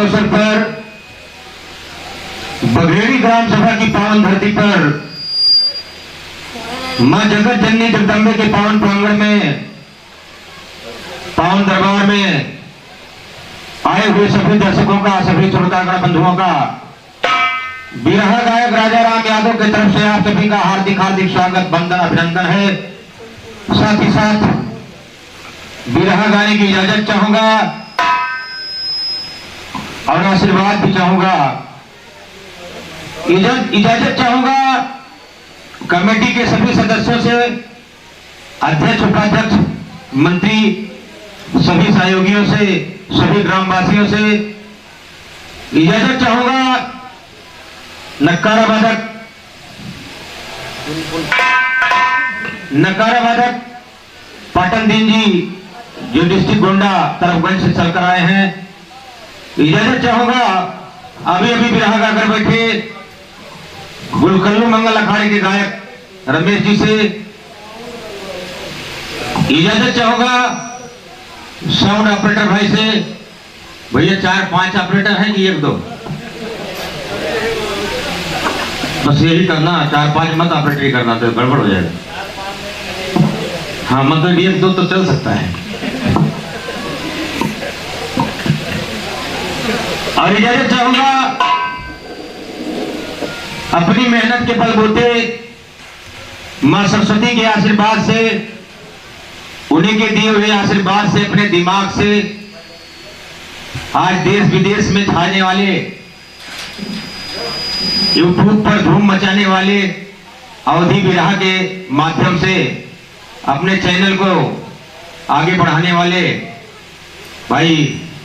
अवसर पर बघेड़ी ग्राम सभा की पावन धरती पर मां जगत जननी जगदम्बे के पावन प्रांगण में, पावन दरबार में आए हुए सभी दर्शकों का, सभी श्रोतागण बंधुओं का बिरहा गायक राजा राम यादव की तरफ से आप सभी का हार्दिक हार्दिक स्वागत, वंदन, अभिनंदन है। साथ ही साथ बिरहा गाने की इजाजत चाहूंगा और आशीर्वाद भी चाहूंगा। इजाजत चाहूंगा कमेटी के सभी सदस्यों से, अध्यक्ष, उपाध्यक्ष, मंत्री, सभी सहयोगियों से, सभी ग्रामवासियों से। इजाजत चाहूंगा नकारा वादक पाटन दीन जी, जो डिस्ट्रिक्ट गोंडा तरफगंज से चलकर आए हैं। इजाजत चाहूंगा अभी अभी बिरहा गाकर बैठे गुलकल्लू मंगल अखाड़े के गायक रमेश जी से। इजाजत चाहूंगा साउंड ऑपरेटर भाई से। भैया 4-5 ऑपरेटर हैं कि 1-2? बस यही करना, 4-5 मत ऑपरेटर करना, तो गड़बड़ हो जाएगा। हाँ, मतलब 1-2 तो चल सकता है। और इजाजत चाहूंगा अपनी मेहनत के बलबूते मां सरस्वती के आशीर्वाद से, उन्हीं के दिए हुए आशीर्वाद से, अपने दिमाग से आज देश विदेश में छाने वाले, यूट्यूब पर धूम मचाने वाले अवधि बिरहा के माध्यम से अपने चैनल को आगे बढ़ाने वाले भाई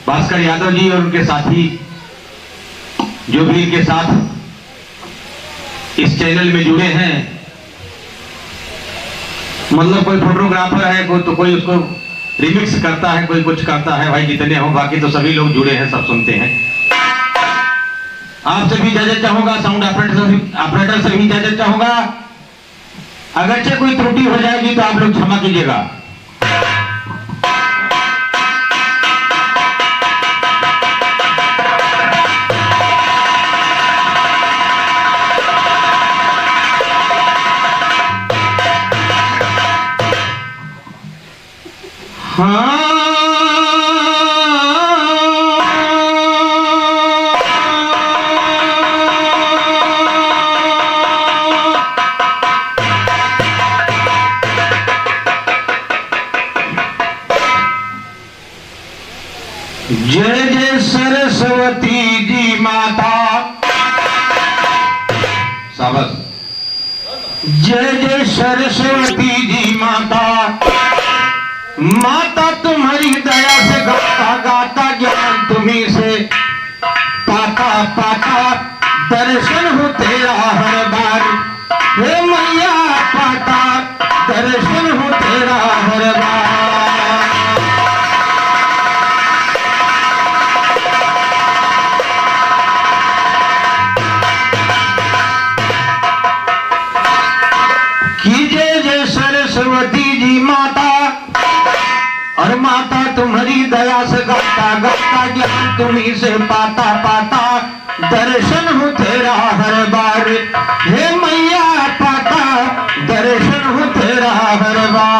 भास्कर यादव जी और उनके साथी, जो भी इनके साथ इस चैनल में जुड़े हैं। मतलब कोई फोटोग्राफर है, कोई उसको रिमिक्स करता है, कोई कुछ करता है, भाई जितने हो, बाकी तो सभी लोग जुड़े हैं, सब सुनते हैं। आपसे भी इजाजत चाहूंगा, साउंड ऑपरेटर से भी इजाजत चाहूंगा। अगरचे कोई त्रुटि हो जाएगी तो आप लोग क्षमा कीजिएगा। हाँ, जय जय सरस्वती जी माता, शाबाश। जय जय सरस्वती जी माता, माता तुम्हारी दया से गाता गाता ज्ञान तुम्ही से पाता पाता दर्शन हो तेरा हर बार। हे मैया पाता दर्शन हो तेरा हर बार। कीजिए जय सरस्वती जी माता, और माता तुम्हारी दया से गाता गाता ज्ञान तुम्ही से पाता पाता दर्शन हो तेरा हर बार। हे मैया पाता दर्शन हो तेरा हर बार।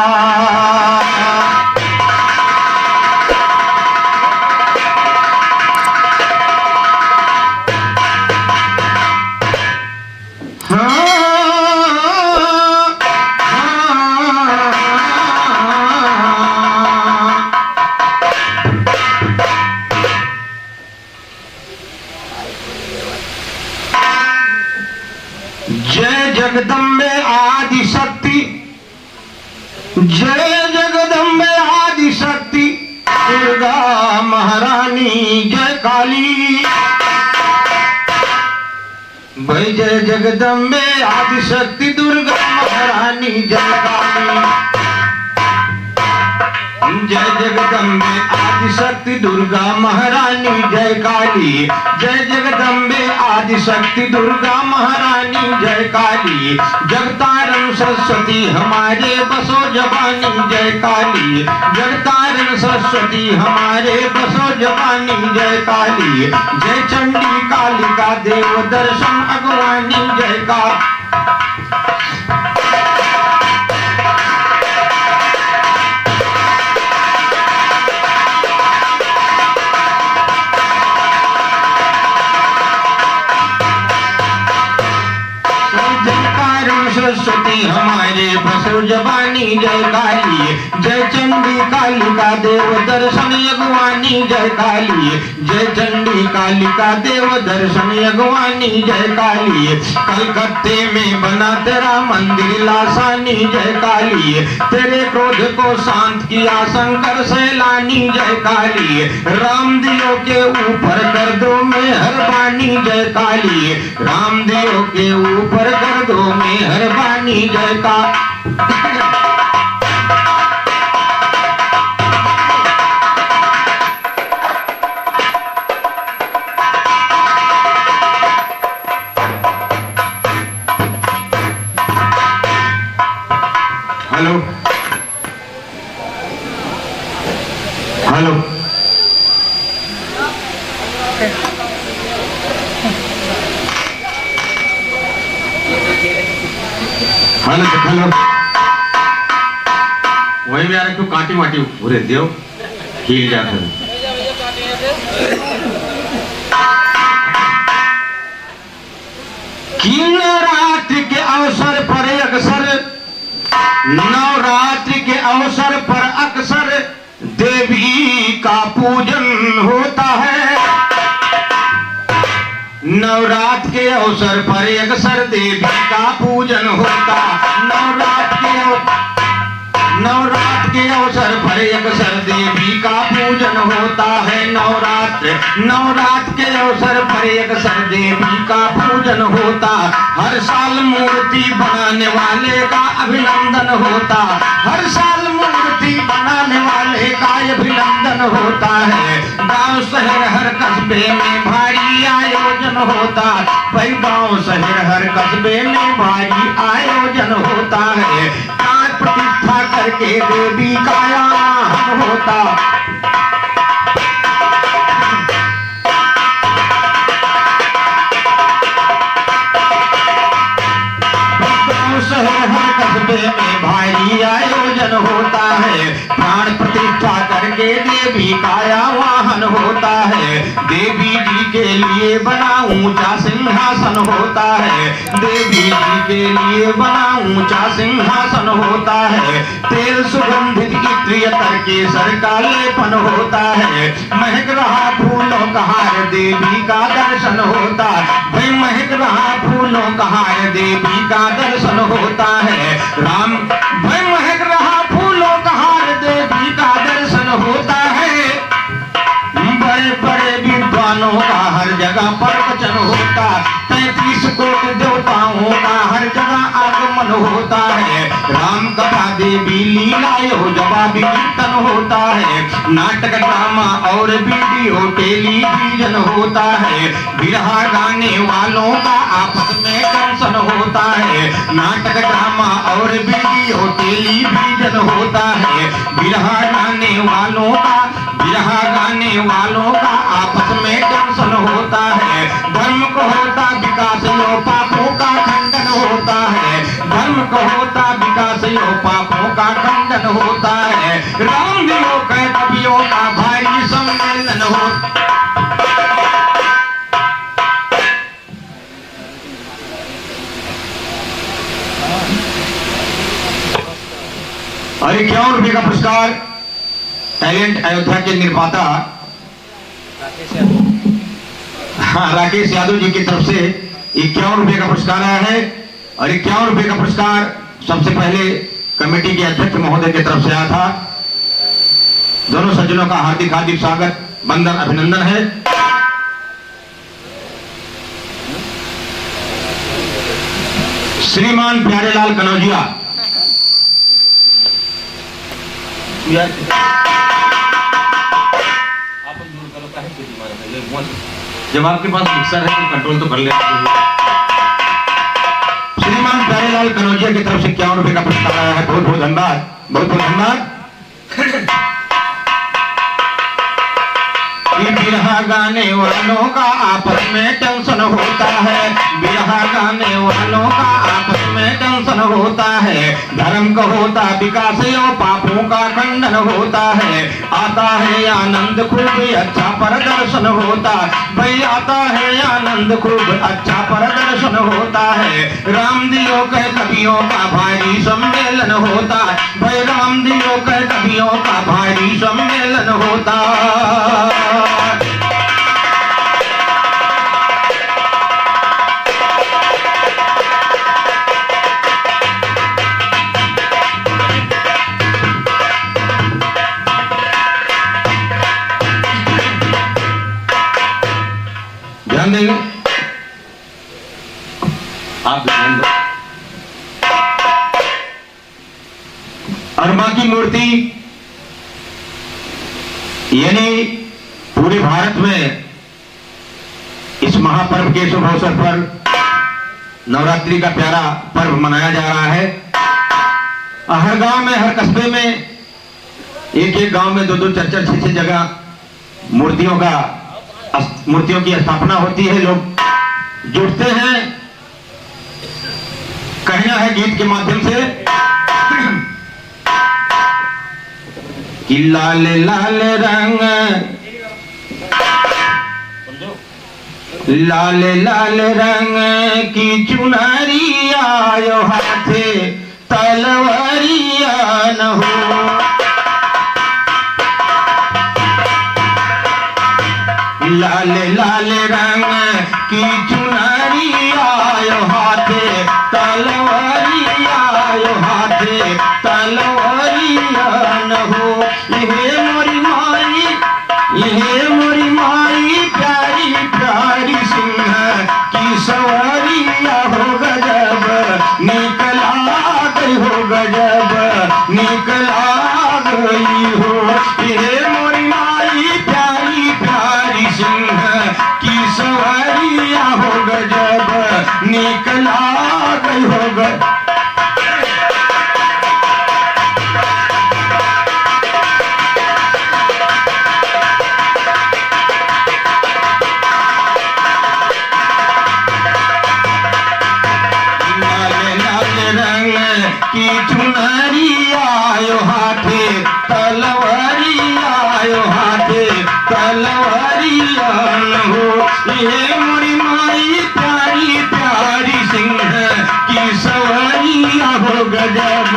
जय जगदम्बे आदि शक्ति, जय जगदम्बे आदि शक्ति, दुर्गा महारानी जय काली। भाई जय जगदम्बे आदि शक्ति, दुर्गा महारानी जय काली। जय जगदम्बे आदिशक्ति दुर्गा महारानी जय काली। जय जगदम्बे आदिशक्ति दुर्गा महारानी जय काली। जगतारण सरस्वती हमारे बसो जवानी जय काली। जगतारण सरस्वती हमारे बसो जवानी जय काली। जय चंडी कालिका देव दर्शन अगवानी जय काली। सरस्वती हमारे बसो जवानी जय काली। जय चंडी कालिका देव दर्शन अगवानी जय काली। जय चंडी कालिका देव दर्शन अगवानी जय काली। कलकत्ते में बना तेरा मंदिर लासानी जय काली। तेरे क्रोध को शांत किया शंकर सैलानी जय काली। रामदियों के ऊपर कर दो मेहरबानी जय काली। रामदियों के ऊपर कर दो मेहरबानी जय का। हेलो हेलो हेलो हेलो वही भी आ रहा क्यों काटी वाटी पूरे देव हिल जाते कि नवरात्रि के अवसर पर अक्सर नवरात्रि के अवसर पर अक्सर देवी का पूजन होता है। नवरात्र के अवसर पर अक्सर देवी का पूजन होता। नवरात्र के अवसर पर अक्सर देवी का पूजन होता है। नवरात्र के अवसर पर अक्सर देवी का पूजन होता। हर साल मूर्ति बनाने वाले का अभिनंदन होता। हर साल मूर्ति बनाने वाले का अभिनंदन होता है। गांव शहर हर कस्बे में भारी आयोजन होता। भाई गांव शहर हर कस्बे में भारी आयोजन होता है। प्राण प्रतिष्ठा करके देवी का आवाहन होता। शहर हर कस्बे में भारी आयोजन होता है। प्राण प्रतिष्ठा करके देवी का आवाहन होता है। देवी जी के लिए बना ऊंचा सिंहासन होता है। देवी जी के लिए बना ऊंचा सिंहासन होता है। तेल सुगंधित इत्र केसर का लेपन होता है। महक रहा फूलों का हार देवी का दर्शन होता। भाई महक रहा फूलों का हार देवी का दर्शन होता है। राम भाई महक रहा फूलों का हार देवी का दर्शन होता है। बड़े बड़े विद्वानों का हर जगह प्रवचन होता। 33 कोटि देवताओं का हर जगह आगमन होता है। राम कथा देवी लीला जवाबी कीर्तन होता है। नाटक ड्रामा और वीडियो टेलीविजन होता है। बिरहा गाने वालों का आपस में दर्शन होता है। नाटक ड्रामा और वीडियो टेलीविजन होता है। बिरहा गाने वालों का आपस में दर्शन होता है। धर्म को होता विकास यो पापों का खंडन होता है। धर्म को होता विकास यो पापों का खंडन होता है। राम दियो कह कवियों का भारी सम्मेलन होता। और 51 रुपये का पुरस्कार टैलेंट अयोध्या के निर्माता राकेश यादव जी की तरफ से 51 रुपये का पुरस्कार आया है। और 51 रुपये का पुरस्कार सबसे पहले कमेटी के अध्यक्ष महोदय की तरफ से आया था। दोनों सज्जनों का हार्दिक हार्दिक स्वागत वंदन अभिनंदन है। श्रीमान प्यारेलाल कनौजिया जब आपके पास मिक्सर है तो कंट्रोल तो कर लेते हैं। श्रीमान प्यारेलाल कनौजिया की तरफ से 51 रुपए का पुरस्कार आया है। बहुत बहुत धन्यवाद, बहुत बहुत धन्यवाद। बिरहा गाने वालों का आपस में टेंशन होता है, बिरहा गाने वालों का आपस में टेंशन होता है। धर्म का होता विकास और पापों का खंडन होता है। आता है आनंद खूब अच्छा प्रदर्शन होता, भाई आता है आनंद खूब अच्छा प्रदर्शन होता है। राम दियो के कवियों का भारी सम्मेलन होता, भाई राम दियो के कवियों का भारी सम्मेलन होता। ध्यान देंगे आप, ध्यान दो। और मां की मूर्ति यानी पूरे भारत में इस महापर्व के शुभ अवसर पर नवरात्रि का प्यारा पर्व मनाया जा रहा है। हर गांव में, हर कस्बे में, एक एक गांव में 2-2, 4-4, 6-6 जगह मूर्तियों की स्थापना होती है। लोग जुटते हैं, कहना है गीत के माध्यम से कि लाल लाल रंग, लाल लाल रंग की चुनरिया आयो हाथे तलवारिया न हो। लाल लाल रंग की चुनरिया आयो हाथे तलवारिया आयो हाथे तलवारिया न हो। ये मोरी माई, ये मोरी माई प्यारी प्यारी सिंह की सवारिया हो गजब निकला गई, हो गजब निकला गई हो। ये मोरी माई प्यारी प्यारी सिंह की सवारिया हो गजब निकला गई, हो गजब। की चुनरिया आयो हाथे तलवारिया आयो हाथे तलवारिया न हो। ये मोरी माई प्यारी प्यारी सिंह की सवारिया हो गजब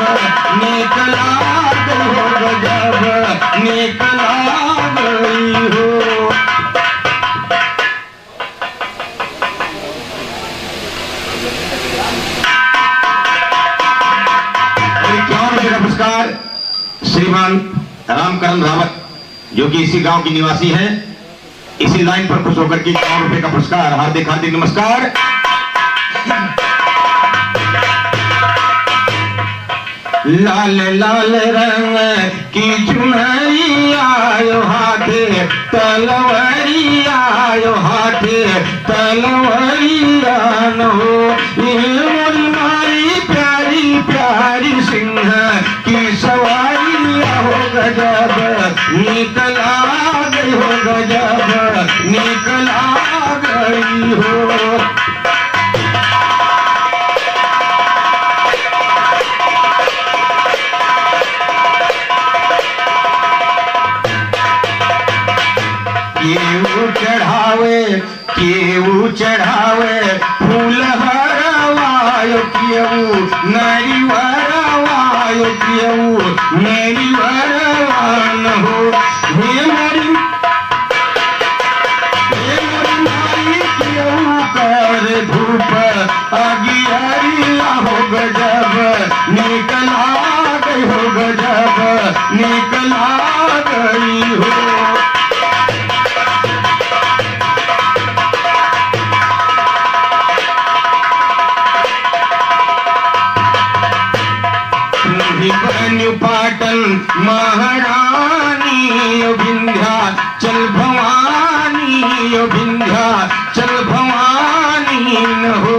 निकला गई, हो गजब निकला गई हो। नमस्कार श्रीमान रामकरण रावत जो कि इसी गांव की निवासी हैं, इसी लाइन पर खुश होकर के 100 रुपए का पुरस्कार। हार्दिक हार्दिक नमस्कार। लाल लाल रंग की चुनरिया आयो हाथे तलवारिया आयो हाथे तलवारिया न हो। मोरी माई प्यारी प्यारी सिंह की सवारिया हो गजब निकला गई, हो गजब निकला गई हो। केऊ चढ़ावे, केऊ चढ़ावे फूल हरवायो केऊ नरी वरवायो केऊ नरी वरवान हो। हे मोरी माई केऊ कर धूप अगियारिया हो गजब निकला गई, हो गजब निकला गई हो। पाटन महारानी ओ विंध्याचल भवानी ओ विंध्याचल भवानी न हो।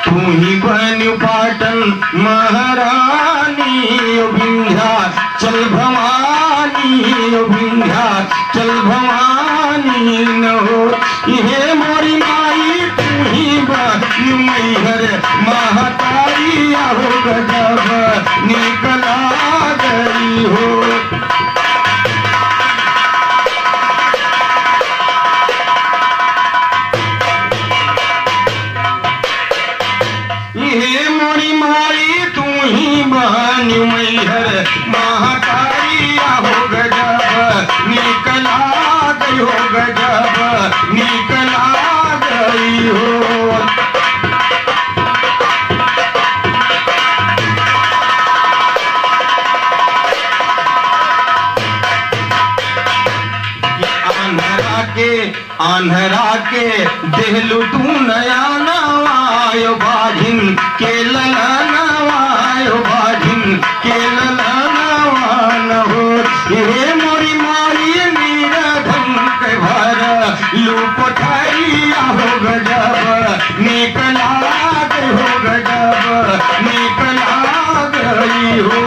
तू ही बन्यु पाटन महारानी ओ विंध्याचल भवानी ओ विंध्याचल भवानी न हो। ये मोरी माई तू ही बन्यु मैहर महतारी आहो गजब निकला गई हो। ये मोरी माई तू ही बन्यु मैहर महतारी आहो गजब निकला गई हो गजब निकला गई हो। आन्हरा के देहलू तू नया नवायो बाजिन के लला नवायो बाजिन के लला नवान हो। ये मोरी मारी नीरधन के भर लू कोठारी आहो गजब निकला गई हो गजब निकला गई हो।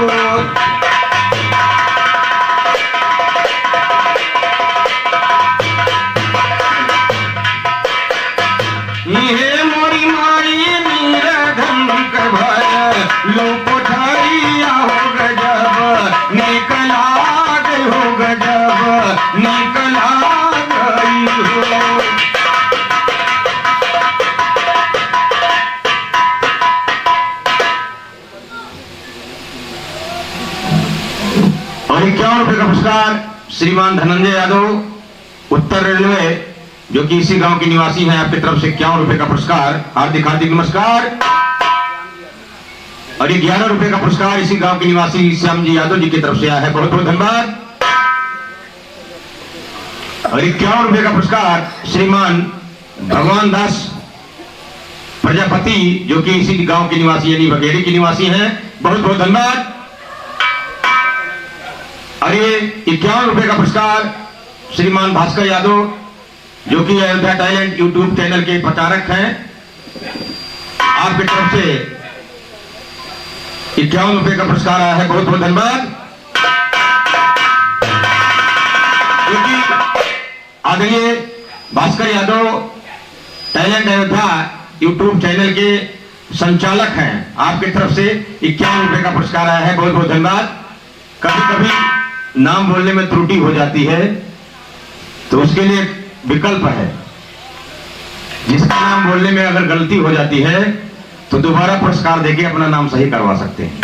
ये मोरी माई नीरधन के भर लो कोठारी आहो गजब निकला गई हो गजब निकला गई हो। और 51 रुपए का पुरस्कार श्रीमान धनंजय यादव उत्तर रेलवे जो कि इसी गांव के निवासी हैं, आपकी तरफ से 51 रुपए का पुरस्कार हार्दिक हार्दिक नमस्कार। और ये 11 रुपए का पुरस्कार इसी गांव के निवासी श्याम जी यादव जी की तरफ से आया है, बहुत बहुत धन्यवाद। और 51 रुपए का पुरस्कार श्रीमान भगवान दास प्रजापति जो कि इसी गांव के निवासी यानी बघेड़ी के निवासी हैं, बहुत बहुत धन्यवाद। और ये 51 रुपए का पुरस्कार श्रीमान भास्कर यादव जो कि अयोध्या टैलेंट यूट्यूब चैनल के प्रचारक हैं, आपकी तरफ से 51 रुपए का पुरस्कार आया है, बहुत बहुत धन्यवाद। क्योंकि आदरणीय Bhaskar Yadav talent Ayodhya YouTube channel के संचालक हैं, आपकी तरफ से 51 रुपए का पुरस्कार आया है, बहुत बहुत धन्यवाद। कभी कभी नाम बोलने में त्रुटि हो जाती है तो उसके लिए विकल्प है, जिसका नाम बोलने में अगर गलती हो जाती है तो दोबारा पुरस्कार देके अपना नाम सही करवा सकते हैं।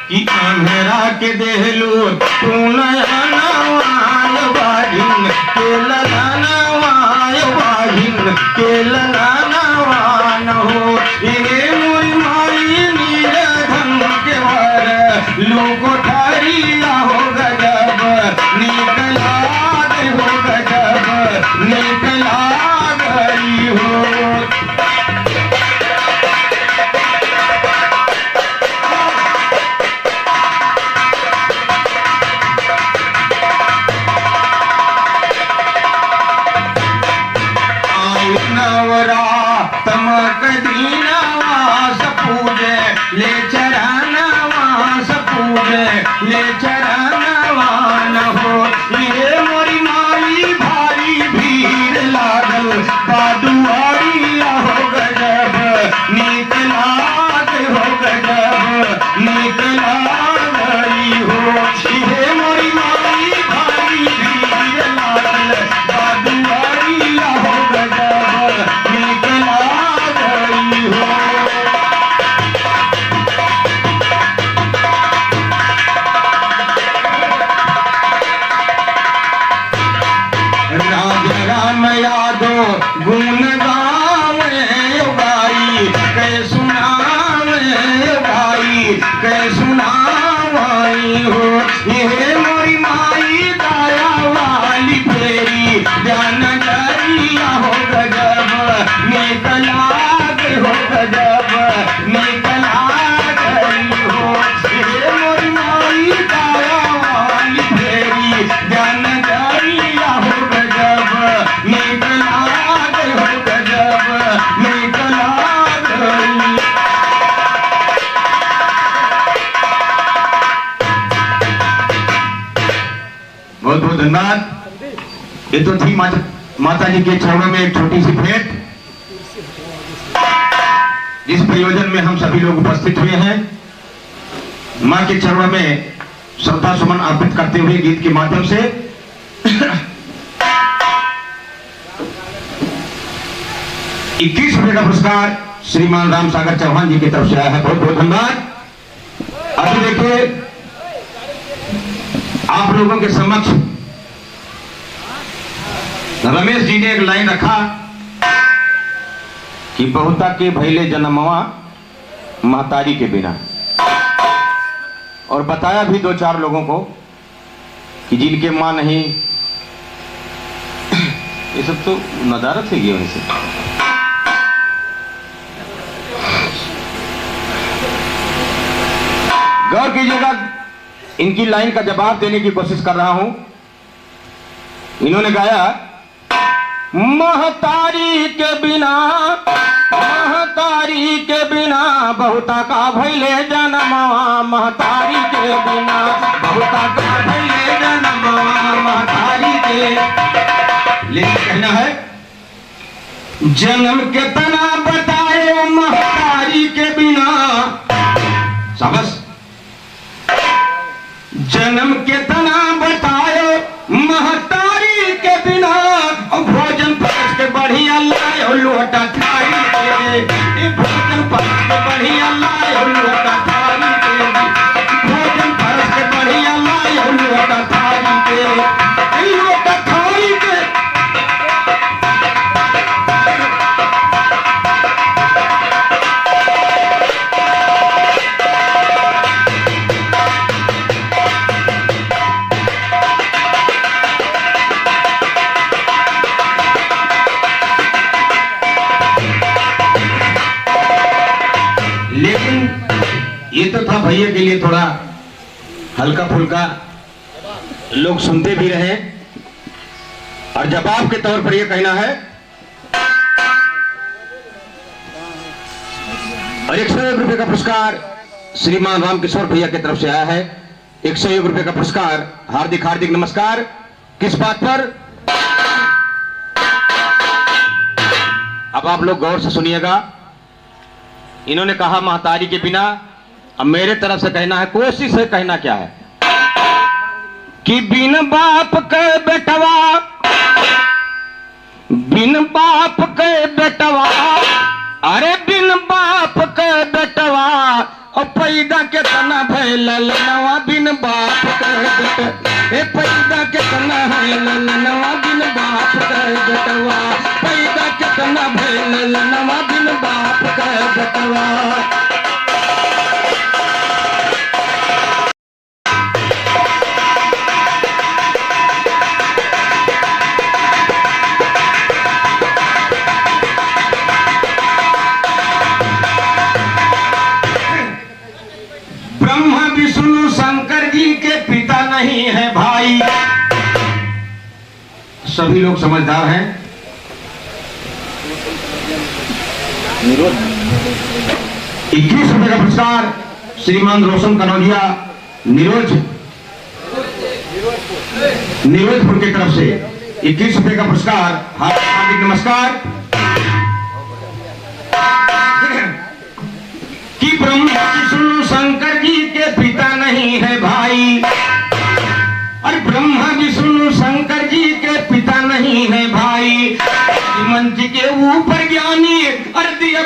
कि अंधेरा के देहलू तू नया नवाय बाजिन के लला नवाय बाजिन के लला नवान हो। ये मोरी माई नीरधन के भर लू कोठारी आहो गजब निकला गई हो गजब निकला गई हो। तमक दीनवा सपूजे ले चरणवा सपूजे ले चरणवा न हो। ये मोरी माई भारी भीड़ लागल बादुआरी हो गजब निकला हो गजब निकला गई हो। ये मोरी माई भारी भीड़ लागल बादुआरी हो गजब निकला निकला गई हो गजब, निकला गई हो मोरी माई दाया वाली फेरी जान जाइया हो गजब, निकला गई हो गजब, निकला गई। बहुत बहुत धन्यवाद। ये तो थी माता जी के चरणों में एक छोटी सी भेंट, जिस प्रयोजन में हम सभी लोग उपस्थित हुए हैं। मां के चरणों में श्रद्धा सुमन अर्पित करते हुए गीत के माध्यम से 21 रुपए का पुरस्कार श्रीमान राम सागर चौहान जी की तरफ से आया है। बहुत बहुत धन्यवाद। अभी देखिए आप लोगों के समक्ष रमेश जी ने एक लाइन रखा कि बहुता के भैले जन्मवा महतारी के बिना, और बताया भी 2-4 लोगों को कि जिनके मां नहीं, ये सब तो नदारत है वहीं से। गौर कीजिएगा, इनकी लाइन का जवाब देने की कोशिश कर रहा हूं। इन्होंने गाया महतारी के बिना, महतारी के बिना बहुता का भैले जन्मवा महतारी के बिना, बहुता का भैले जन्मवा महतारी के। लेकिन कहना है जन्म के तना बताए महतारी के बिना, शाबाश। जन्म के तना बताए महतारी के बिना, भोजन परस के बढ़िया लायो लोटा थारी के, भोजन परस के बढ़िया लायो लोटा थारी के, भोजन परस के बढ़िया लायो लोटा थारी के, लोटा थारी के। ये तो था भैया के लिए थोड़ा हल्का फुल्का, लोग सुनते भी रहे, और जवाब के तौर पर यह कहना है। और 101 रुपए का पुरस्कार श्रीमान रामकिशोर भैया की तरफ से आया है। 101 रुपए का पुरस्कार। हार्दिक हार्दिक नमस्कार। किस बात पर? अब आप लोग गौर से सुनिएगा। इन्होंने कहा महतारी के बिना, अब मेरे तरफ से कहना है, कोशिश है कहना क्या है कि बिन बाप के बेटवा, बिन बाप के बेटवा, अरे बिन बाप के बेटवा, और पैदा के तना भैल ललनवा बिन बाप के बेटवा, पैदा के तना है ललनवा बिन बाप के बेटवा, पैदा के तना भैल ललनवा बिन बाप के बेटवा। ब्रह्मा विष्णु शंकर जी के पिता नहीं है भाई। सभी लोग समझदार हैं। 21 रुपए का पुरस्कार श्रीमान रोशन कनौजिया नीरोजपुर की तरफ से 21 रुपए का पुरस्कार। हार्दिक नमस्कार। कि ब्रह्मा विष्णु शंकर जी के पिता नहीं है भाई, और ब्रह्मा विष्णु शंकर जी के पिता नहीं है भाई। मंच के ऊपर ज्ञानी दिया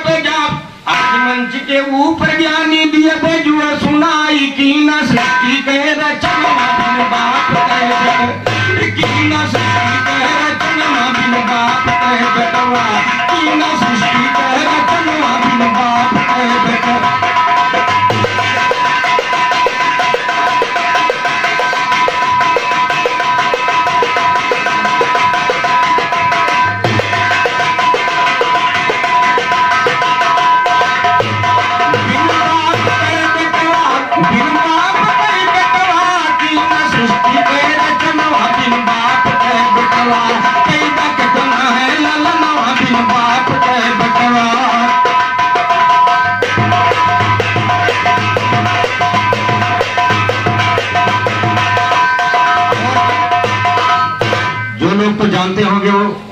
मंच के ऊपर ज्ञानी दिया बेजुआ सुनाई की न सृष्टि के रचना बिन बाप कहे, की न सृष्टि के रचना बिन बाप कहे बेटवा, की न सृष्टि के रचना बिन बाप कहे बेटवा।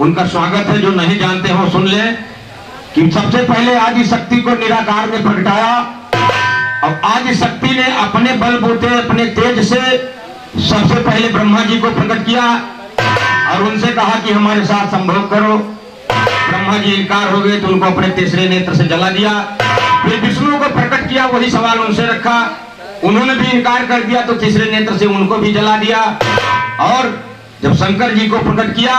उनका स्वागत है। जो नहीं जानते हो सुन ले कि सबसे पहले आदि शक्ति को निराकार में प्रगटाया और आदि शक्ति ने अपने बलबूते अपने तेज से सबसे पहले ब्रह्मा जी को प्रकट किया और उनसे कहा कि हमारे साथ संभोग करो। ब्रह्मा जी इनकार हो गए तो उनको अपने तीसरे नेत्र से जला दिया। फिर विष्णु को प्रकट किया, वही सवाल उनसे रखा, उन्होंने भी इनकार कर दिया तो तीसरे नेत्र से उनको भी जला दिया। और जब शंकर जी को प्रकट किया,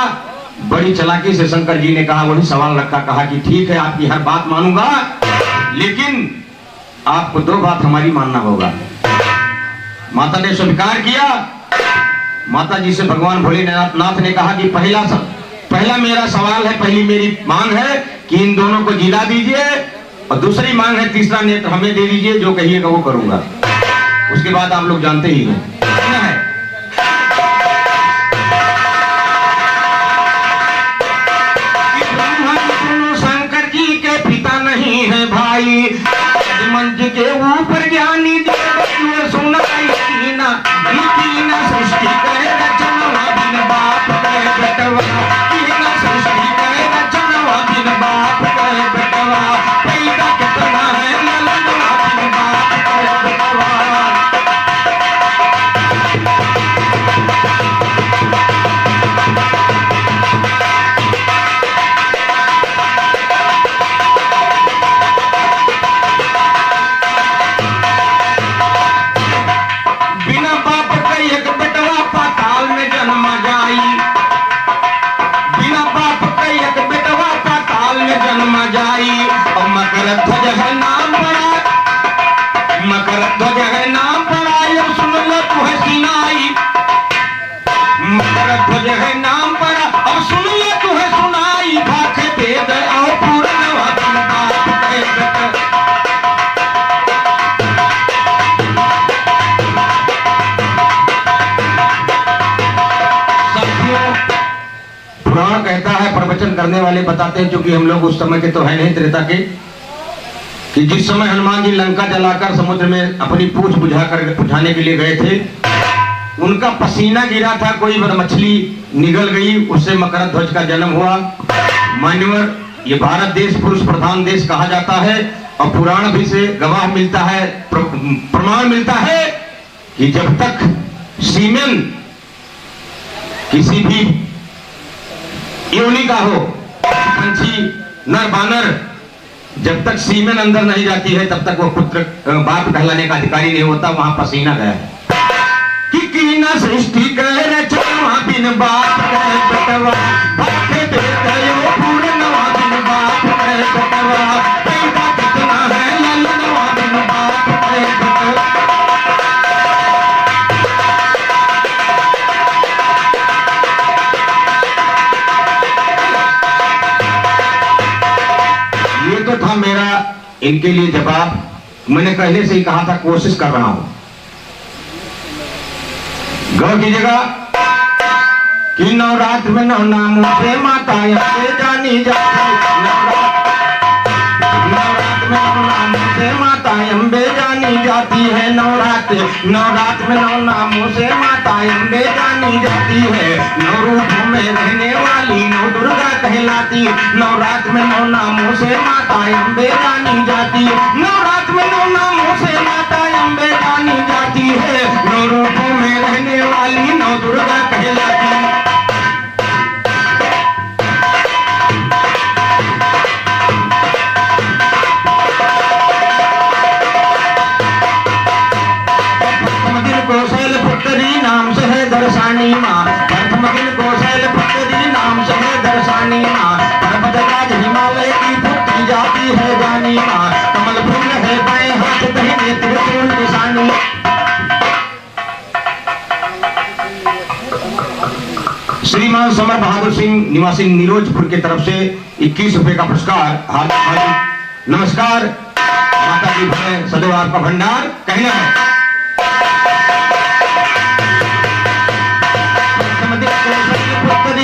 बड़ी चालाकी से शंकर जी ने कहा, वही सवाल रखा, कहा कि ठीक है आपकी हर बात मानूंगा, लेकिन आपको दो बात हमारी मानना होगा। माता ने स्वीकार किया। माता जी से भगवान भोलेनाथ ने कहा कि पहला मेरा सवाल है, पहली मेरी मांग है कि इन दोनों को जिला दीजिए और दूसरी मांग है तीसरा नेत्र हमें दे दीजिए, जो कहिएगा वो करूंगा। उसके बाद आप लोग जानते ही हैं शंकर जी के पिता नहीं है भाई, मंच के ऊपर ज्ञानी सुनाई सृष्टि करे रचना बिन बाप करे बेटवा, सृष्टि करे रचना बिन बाप करे बेटवा, पैदा कितना है ललनवा बिन बाप करे बेटवा। मकर ध्वज है नाम पड़ा, अब सुन लो तू है सिनाई। मकर ध्वज है नाम पड़ा, अब सुन लो तू है सुनाई। भाख वेद और पूर्ण वचन बाप कहे बेटा। पुराण कहता है, प्रवचन करने वाले बताते हैं, क्योंकि हम लोग उस समय के तो है नहीं, त्रेता के, कि जिस समय हनुमान जी लंका जलाकर समुद्र में अपनी पूंछ बुझाने के लिए गए थे, उनका पसीना गिरा था, कोई मछली निगल गई, उससे मकर ध्वज का जन्म हुआ। मान्यवर, ये भारत देश पुरुष प्रधान देश कहा जाता है और पुराण भी से गवाह मिलता है, प्रमाण मिलता है कि जब तक सीमेन किसी भी योनि का हो, पंछी नर बानर, जब तक सीमेन अंदर नहीं जाती है तब तक वो पुत्र बाप कहलाने का अधिकारी नहीं होता। वहां पसीना गया कि कीना सृष्टि करे रचना बिन बाप कहे बेटवा, भक्ति बेटयो पूर्णवा बिन बाप कहे बेटवा, पैदा कितना है ललनवा बिन बाप कहे बेटवा। ये तो था मेरा इनके लिए जवाब। मैंने पहले से ही कहा था, कोशिश कर रहा हूं। गौर कीजिएगा कि नवरात्र में नौ नामों से माता अम्बे जानी जाती, नवरात्र में नौ नामों से माता अम्बे जानी जाती है। नवरात्र में नौ नामों से माता अम्बे जानी जाती है। नौ रूपों में रहने वाली नौ दुर्गा कहलाती। नवरात्र में नौ नामों से माता अम्बे जानी जाती है। नवरात्र में नौ नामों से माता अम्बे जानी जाती है। नौ रूपों में रहने वाली नौ दुर्गा कहलाती। कौशल पुत्री नाम से है दर्शानी माँ, प्रथम दिन कौशल पुत्री नाम से है दर्शानी माँ। पर्वत राज हिमालय की पुत्री जाती है जानी माँ। कमल फूल है बाएं हाथ दाहिने त्रिशूल निशानी। श्रीमान समर बहादुर सिंह निवासी नीरोजपुर की तरफ से 21 रुपए का पुरस्कार। हार्दिक नमस्कार। माता जी भले सदैव आपका भंडार। कहना है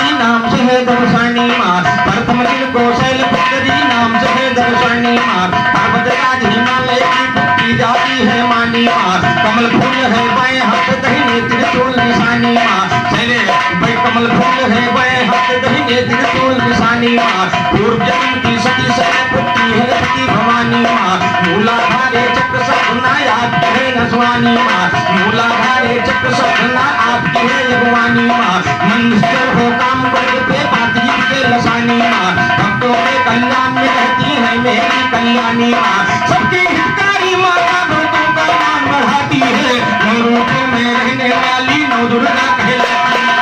नाम से है दर्शानी माँ, प्रथम दिन कौशल पुत्री नाम से है दर्शानी माँ। पर्वत राज हिमालय की पुत्री जाती है मानी माँ। कमल फूल है बाएं हाथ दाहिने त्रिशूल निशानी माँ। चले भाई कमल फूल है बाएं हाथ दाहिने त्रिशूल मूलाधारे चक्र सपना आपकी है नसवानी माँ, मूलाधारे चक्र सपना आपकी है यगवानी माँ, मनुष्य हो काम वर्ग पे पाती के लसानी माँ, भक्तों के कल्याण में रहती है मेरी कल्याणी माँ, सबकी हितकारी माता भक्तों का मान बढ़ाती है, नौ रूपों में रहने वाली नौ दुर्गा कहलाती है।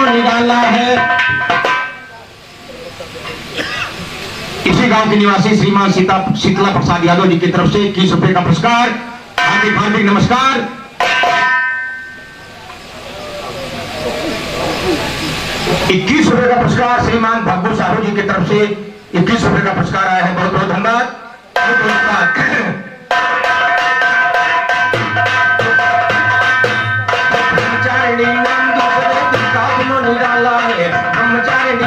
निकाला है इसी गांव के निवासी श्रीमान शीतला प्रसाद यादव जी की तरफ से 21 रुपए का पुरस्कार। हार्दिक हार्दिक नमस्कार। 21 रुपए का पुरस्कार श्रीमान भागवत साहू जी की तरफ से 21 रुपए का पुरस्कार आया है। बहुत बहुत धन्यवाद। ब्रह्मचारिणी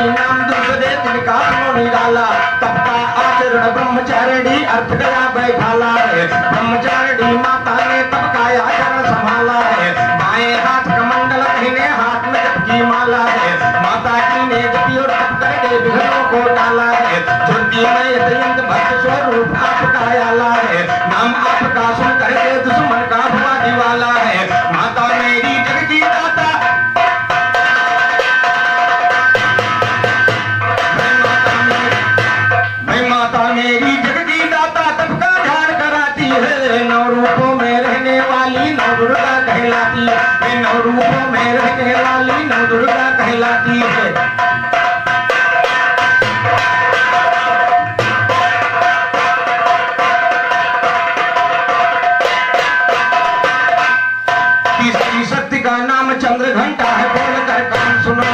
नाम दूसरे तिनका निराला, तपका आचरण ब्रह्मचारिणी अर्थ गया बैठाला है, ब्रह्मचारिणी माता ने तपका आचरण संभाला है, बाएं हाथ कमंडल पहने हाथ में जप की माला है, माता की ने जपी और तप करके विघ्नों को टाला है, ज्योतिमय दयंत भक्त स्वरूप आपका आला है, नाम आपका सुन करके दुश्मन का हुआ दिवाला है, माता मेरी जग की दाता मेरी जगती दाता सबका ध्यान कराती है, नौ रूपों में रहने वाली नौ दुर्गा कहलाती है, नौ रूपों में रहने वाली नौ दुर्गा कहलाती है। तीसरी शक्ति का नाम चंद्र घंटा है, बोल कर कान सुनो,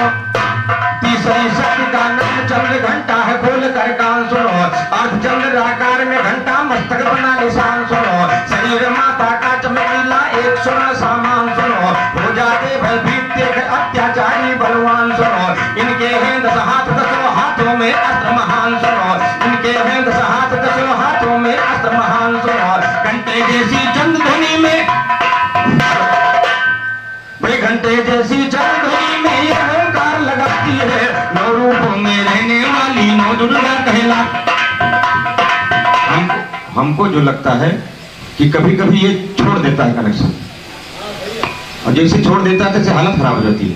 तीसरी शक्ति का नाम चंद्र घंटा है, बोल कर कान सुनो, अर्धचंद्र आकार में घंटा मस्तक बना निशान सुनो, शरीर माता का चमकीला एक सोना सामान सुनो, हो जाते भयभीत देख अत्याचारी बलवान सुनो, इनके हैं 10 हाथ 10 हाथों में अस्त्र महान सुनो, इनके हैं 10 हाथ 10 हाथों में अस्त्र महान सुनो, घंटे जैसी चंद ध्वनि में भाई घंटे जैसी चंद ध्वनि में ये ओंकार लगाती है, नौ रूपों में रहने वाली नौ दुर्गा कहलाती। हमको जो लगता है कि कभी कभी ये छोड़ देता है कनेक्शन, और जैसे छोड़ देता है तैसे हालत खराब हो जाती है।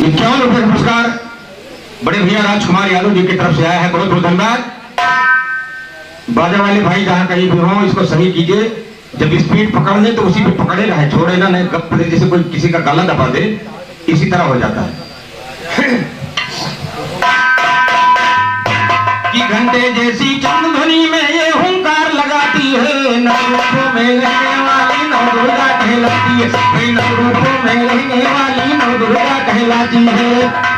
51 रुपए पुरस्कार बड़े भैया राजकुमार यादव जी की तरफ से आया है। बहुत बहुत धन्यवाद। बाजा वाले भाई जहां कहीं भी हो इसको सही कीजिए, जब स्पीड पकड़ने तो उसी पे पकड़ेगा है, छोड़ेगा नहीं, गप जैसे कोई किसी का गला दबा दे इसी तरह हो जाता है। कि घंटे जैसी चंद ध्वनि में ये हुंकार लगाती है, नौ रूपों में रहने वाली नौ दुर्गा कहलाती है, नौ रूपों में रहने वाली नौ दुर्गा कहलाती है।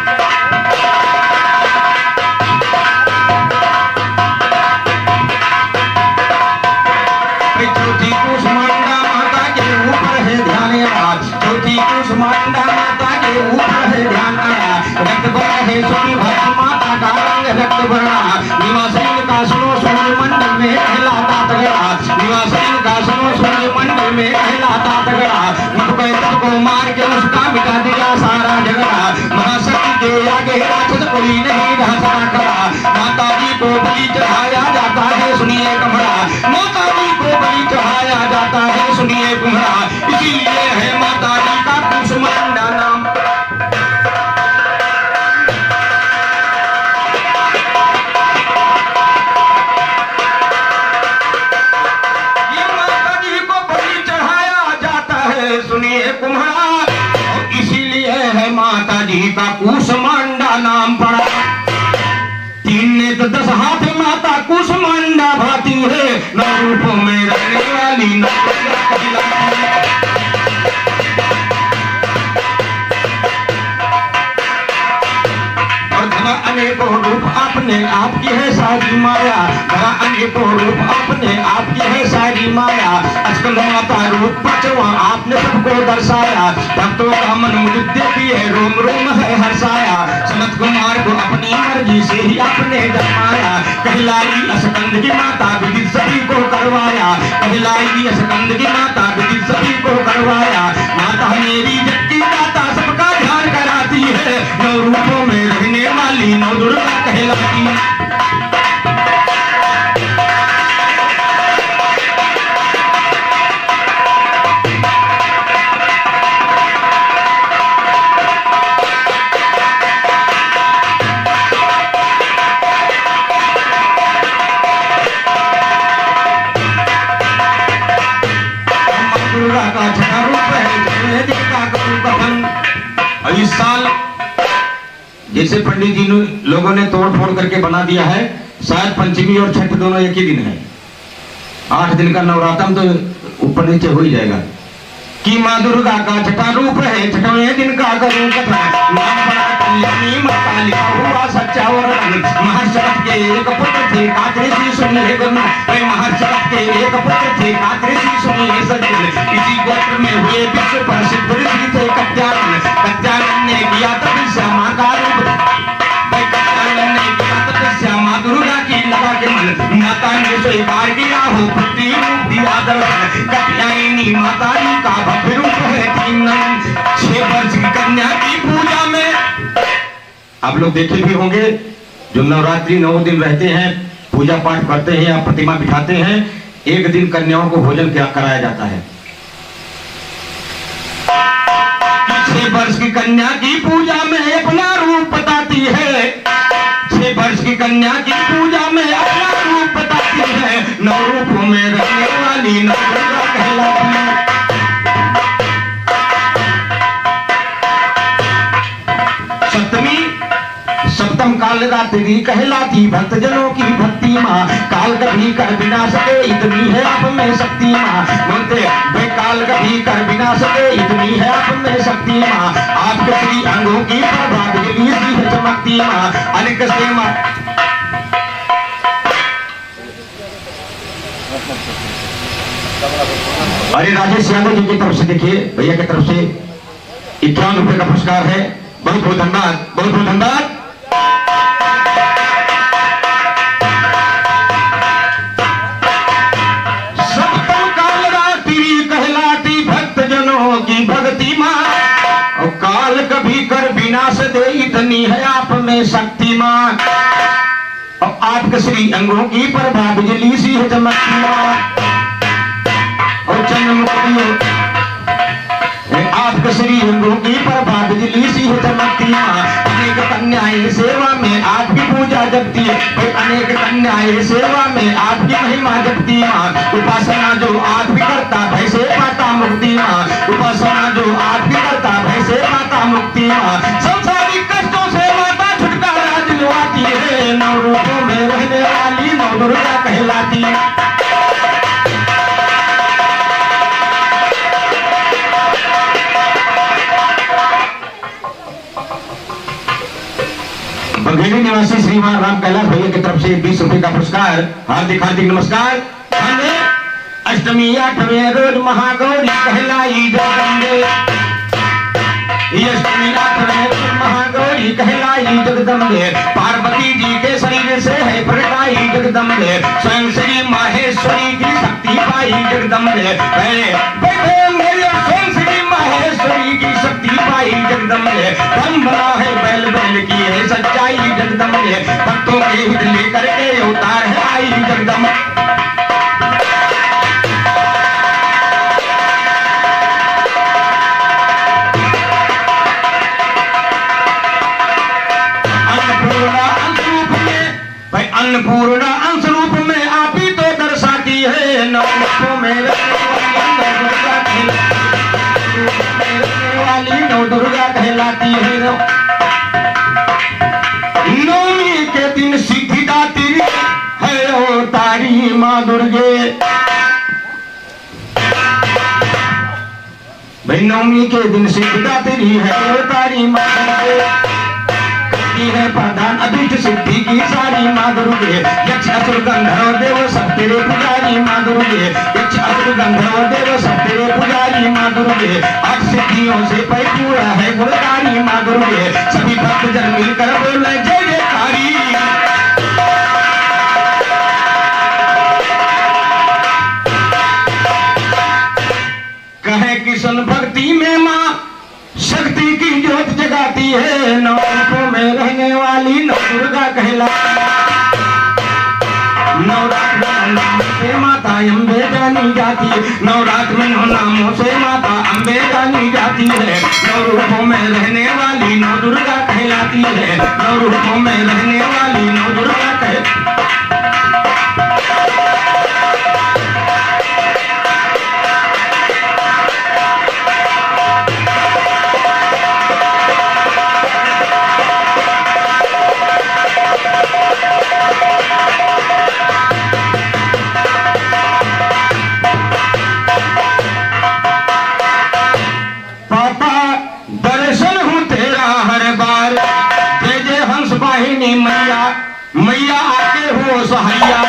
चौथी कुष्मांडा माता के ऊपर है ध्यान आया, चौथी कुष्मांडा माता के ऊपर है ध्यान आया, रक्त बड़ा है सोनी भक्त माता का रंग रक्त बड़ा, निवासन का सुनो सूर्य मंडल में कहलाता तगड़ा, निवासन का सुनो सूर्य मंडल में कहलाता तगड़ा, मुख को मार के उसका मिटा दिया सारा झगड़ा, महाशक्ति के आगे राक्षस कोई नहीं रह सका खड़ा, माता जी को बलि चढ़ाया जाता है सुनिए कमरा, माता जी को बलि चढ़ाया जाता है सुनिए कुम्हरा, इसीलिए है माता जी का कुष्मांडा नाम। सुनिए कुम्हरा, और इसीलिए है माता जी का कुष्मांडा नाम पड़ा। 3 नेत्र 10 हाथ माता कुष्मांडा भाती है, नौ रूपों में रहने वाली नौ दुर्गा कहलाती है। और धरा अनेकों रूप अपने आपकी है सारी माया, धरा अनेकों रूप अपने आपकी है सारी माया, अस्कंद माता रूप 5वां आपने सबको दर्शाया, भक्तों का मन मुदित देखिए रोम रोम है हर्षाया, सनत कुमार को अपनी मर्जी से ही आपने जमाया, कहलाई अस्कंद की माता विदित सभी को करवाया, कहलाई स्कंद की माता विधि सभी को करवाया। माता मेरी जबकि दाता सबका ध्यान कराती है। नौ रूपों में रहने वाली नौ दुर्गा कहलाती। इस साल जैसे पंडित जी लोगों ने तोड़ फोड़ करके बना दिया है, शायद पंचमी और छठ दोनों एक ही दिन है। 8 दिन का नवरात्र तो ऊपर नीचे हो ही जाएगा। कि माँ दुर्गा का छठा रूप है, छठवें दिन का करूं कथा। नाम बड़ा कल्याणी माता लिखा हुआ सच्चा वरदान। महाशरत के एक पुत्र थे कातृषि सुनिए गुण। महाशरत के एक पुत्र थे कातृषि सुनिए सज्जन। इसी गोत्र में हुए विश्व प्रसिद्ध ऋषि थे कत्यानन। कत्यानन ने किया तपस्या माँ का रूप। कत्यानन ने किया तपस्या माँ दुर्गा की लगा के मन। माता ने स्वीकार किया हो पृथ्वी रूप दिया दर्शन। कत्यायनी माता का भव्य रूप है। 6 वर्ष की कन्या की पूजा में आप लोग देखे भी होंगे, जो नवरात्रि 9 दिन रहते हैं, पूजा पाठ करते हैं या प्रतिमा बिठाते हैं, एक दिन कन्याओं को भोजन क्या कराया जाता है। 6 वर्ष की कन्या की पूजा में अपना रूप बताती है। 6 वर्ष की कन्या की पूजा में अपना रूप बताती है। 9 रूपों में रहने वाली नौ दुर्गा कहलाती है। सप्तम काल रात्रि कहलाती भक्तजनों की भक्ति माँ। काल कभी कर बिना सके इतनी है आप में शक्ति माँ। बोलते वे काल कभी कर बिना सके इतनी है आप में शक्ति माँ। आपके श्री अंगों की प्रभा बिजली सी है चमकती माँ। अनेक से माँ अरे राजेश यादव जी की तरफ से देखिए, भैया की तरफ से 51 रुपए का पुरस्कार है। बहुत बहुत धन्यवाद, बहुत बहुत धन्यवाद। सप्तम काल रात्रि कहलाती भक्तजनों की भक्ति माँ। और काल कभी कर विनाश दे इतनी है आप में शक्ति माँ। और आपके श्री अंगों की प्रभा बिजली सी है चमकती माँ। और जन्म आपके श्री अंगों की प्रभा बिजली सी है चमकती माँ। अनेक कन्याएं सेवा में आपकी पूजा जगती है। अनेक कन्याएं सेवा में आपकी महिमा जगती माँ। उपासना जो आप भी करता भय से पाता मुक्ति माँ। उपासना जो आप भी करता भय से पाता मुक्ति माँ। संसारिक कष्टों से माता छुटकारा दिलवाती है। 9 रूपों में रहने वाली नौ दुर्गा कहलाती है। बघेली निवासी श्रीमान राम कैलाश भैया की तरफ से 20 रुपए का पुरस्कार। हार्दिक हार्दिक नमस्कार। अष्टमी 8वें रोज महागौरी कहलाई जगदम्बे। अष्टमी 8वें रोज महागौरी कहलाई जगदम्बे। पार्वती जी के शरीर से है प्रगटाई जगदम्बे। स्वयं श्री माहेश्वरी की शक्ति पाई जगदम्बे। स्वयं श्री माहेश्वरी की शक्ति पाई जगदम्बे। धर्म बना है बैल बैल की है सच्चाई जगदम्बे। भक्तों के हित लेकर के अवतार है आई जगदम्बे। अन्नपूर्णा अंश रूप में आप ही तो दर्शाती है। 9 रूपों में वाली नौ दुर्गा कहलाती है। 9वीं के दिन सिद्धिदात्री है ओ तारी माँ दुर्गे। भाई 9वीं के दिन सिद्धिदात्री है ओ तारी माँ दुर्गे। है प्रधान अभिष्ट सिद्धि की सारी माँ दुर्गे। यक्ष असुर गंधर्व देव सब तेरे पुजारी माँ दुर्गे। यक्ष असुर गंधर्व देव सब तेरे पुजारी माँ दुर्गे। 8 सिद्धियों से परिपूर्ण है गुणकारी माँ दुर्गे। सभी भक्त जन मिलकर बोले जय जयकारी। जाती है, नौ रूपों में रहने वाली नौ दुर्गा कहलाती है। नवरात्र में नामों से माता अम्बे जानी जाती है, नवरात्र में नामों से माता अम्बे जानी जाती है। नौ रूपों में रहने वाली नौ दुर्गा कहलाती है, नौ रूपों में रहने वाली नौ दुर्गा कहलाती है। दर्शन हूँ तेरा हर बार, जय जय हंस वाहिनी मैया, मैया आके हो सहाया।